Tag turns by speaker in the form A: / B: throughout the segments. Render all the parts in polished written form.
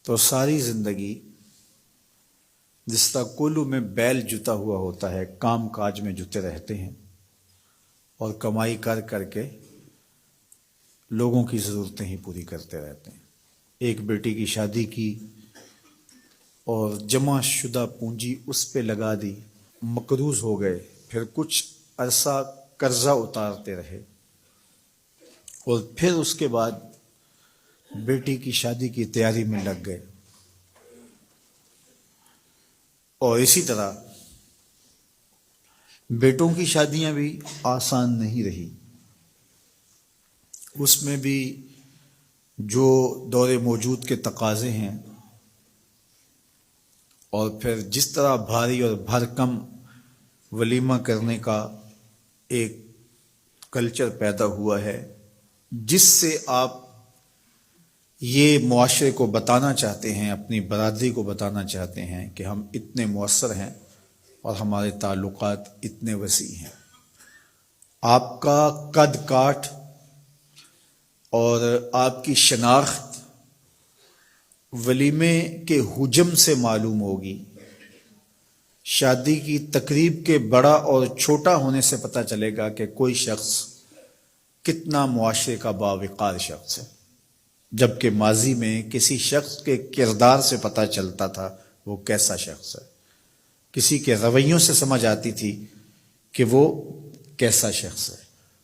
A: تو ساری زندگی جس طرح کولو میں بیل جتا ہوا ہوتا ہے، کام کاج میں جتے رہتے ہیں اور کمائی کر کر کے لوگوں کی ضرورتیں ہی پوری کرتے رہتے ہیں۔ ایک بیٹی کی شادی کی اور جمع شدہ پونجی اس پہ لگا دی، مقروض ہو گئے، پھر کچھ عرصہ قرضہ اتارتے رہے اور پھر اس کے بعد بیٹی کی شادی کی تیاری میں لگ گئے۔ اور اسی طرح بیٹوں کی شادیاں بھی آسان نہیں رہی، اس میں بھی جو دور موجود کے تقاضے ہیں اور پھر جس طرح بھاری اور بھرکم ولیمہ کرنے کا ایک کلچر پیدا ہوا ہے، جس سے آپ یہ معاشرے کو بتانا چاہتے ہیں، اپنی برادری کو بتانا چاہتے ہیں کہ ہم اتنے مؤثر ہیں اور ہمارے تعلقات اتنے وسیع ہیں۔ آپ کا قد کاٹ اور آپ کی شناخت ولیمے کے حجم سے معلوم ہوگی، شادی کی تقریب کے بڑا اور چھوٹا ہونے سے پتہ چلے گا کہ کوئی شخص کتنا معاشرے کا باوقار شخص ہے، جبکہ ماضی میں کسی شخص کے کردار سے پتہ چلتا تھا وہ کیسا شخص ہے، کسی کے رویوں سے سمجھ آتی تھی کہ وہ کیسا شخص ہے،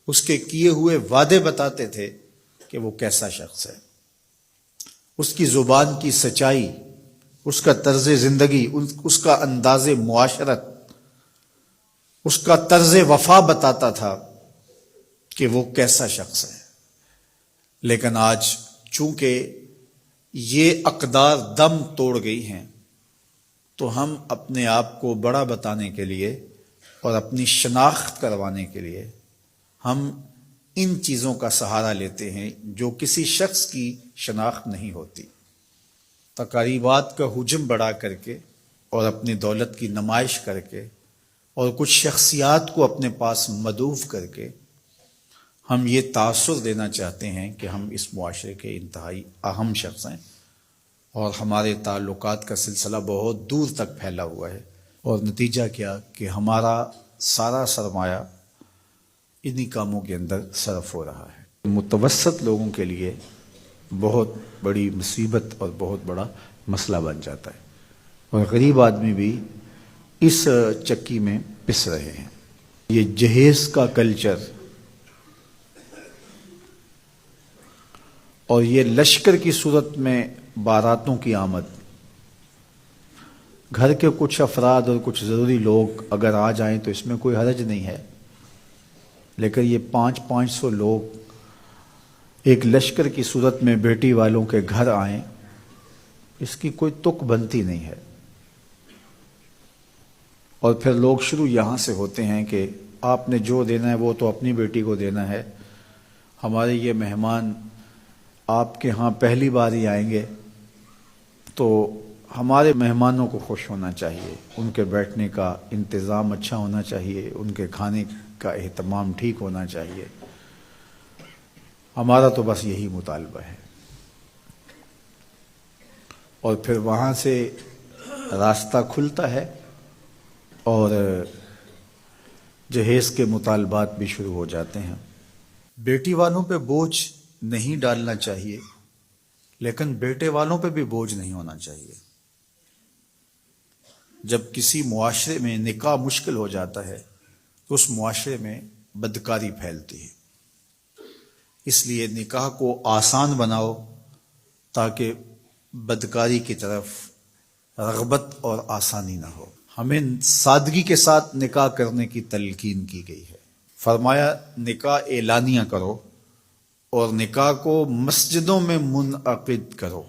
A: اس کے کیے ہوئے وعدے بتاتے تھے کہ وہ کیسا شخص ہے، اس کی زبان کی سچائی، اس کا طرز زندگی، اس کا انداز معاشرت، اس کا طرز وفا بتاتا تھا کہ وہ کیسا شخص ہے۔ لیکن آج چونکہ یہ اقدار دم توڑ گئی ہیں تو ہم اپنے آپ کو بڑا بتانے کے لیے اور اپنی شناخت کروانے کے لیے ہم ان چیزوں کا سہارا لیتے ہیں جو کسی شخص کی شناخت نہیں ہوتی۔ تقریبات کا حجم بڑھا کر کے اور اپنی دولت کی نمائش کر کے اور کچھ شخصیات کو اپنے پاس مدعو کر کے ہم یہ تاثر دینا چاہتے ہیں کہ ہم اس معاشرے کے انتہائی اہم شخص ہیں اور ہمارے تعلقات کا سلسلہ بہت دور تک پھیلا ہوا ہے، اور نتیجہ کیا کہ ہمارا سارا سرمایہ انہی کاموں کے اندر صرف ہو رہا ہے۔ متوسط لوگوں کے لیے بہت بڑی مصیبت اور بہت بڑا مسئلہ بن جاتا ہے، اور غریب آدمی بھی اس چکی میں پس رہے ہیں۔ یہ جہیز کا کلچر اور یہ لشکر کی صورت میں باراتوں کی آمد، گھر کے کچھ افراد اور کچھ ضروری لوگ اگر آ جائیں تو اس میں کوئی حرج نہیں ہے، لیکن یہ 500 لوگ ایک لشکر کی صورت میں بیٹی والوں کے گھر آئیں، اس کی کوئی تک بنتی نہیں ہے۔ اور پھر لوگ شروع یہاں سے ہوتے ہیں کہ آپ نے جو دینا ہے وہ تو اپنی بیٹی کو دینا ہے، ہمارے یہ مہمان آپ کے ہاں پہلی بار ہی آئیں گے تو ہمارے مہمانوں کو خوش ہونا چاہیے، ان کے بیٹھنے کا انتظام اچھا ہونا چاہیے، ان کے کھانے کا اہتمام ٹھیک ہونا چاہیے، ہمارا تو بس یہی مطالبہ ہے۔ اور پھر وہاں سے راستہ کھلتا ہے اور جہیز کے مطالبات بھی شروع ہو جاتے ہیں۔ بیٹی والوں پہ بوجھ نہیں ڈالنا چاہیے، لیکن بیٹے والوں پہ بھی بوجھ نہیں ہونا چاہیے۔ جب کسی معاشرے میں نکاح مشکل ہو جاتا ہے تو اس معاشرے میں بدکاری پھیلتی ہے، اس لیے نکاح کو آسان بناؤ تاکہ بدکاری کی طرف رغبت اور آسانی نہ ہو۔ ہمیں سادگی کے ساتھ نکاح کرنے کی تلقین کی گئی ہے۔ فرمایا نکاح اعلانیہ کرو اور نکاح کو مسجدوں میں منعقد کرو۔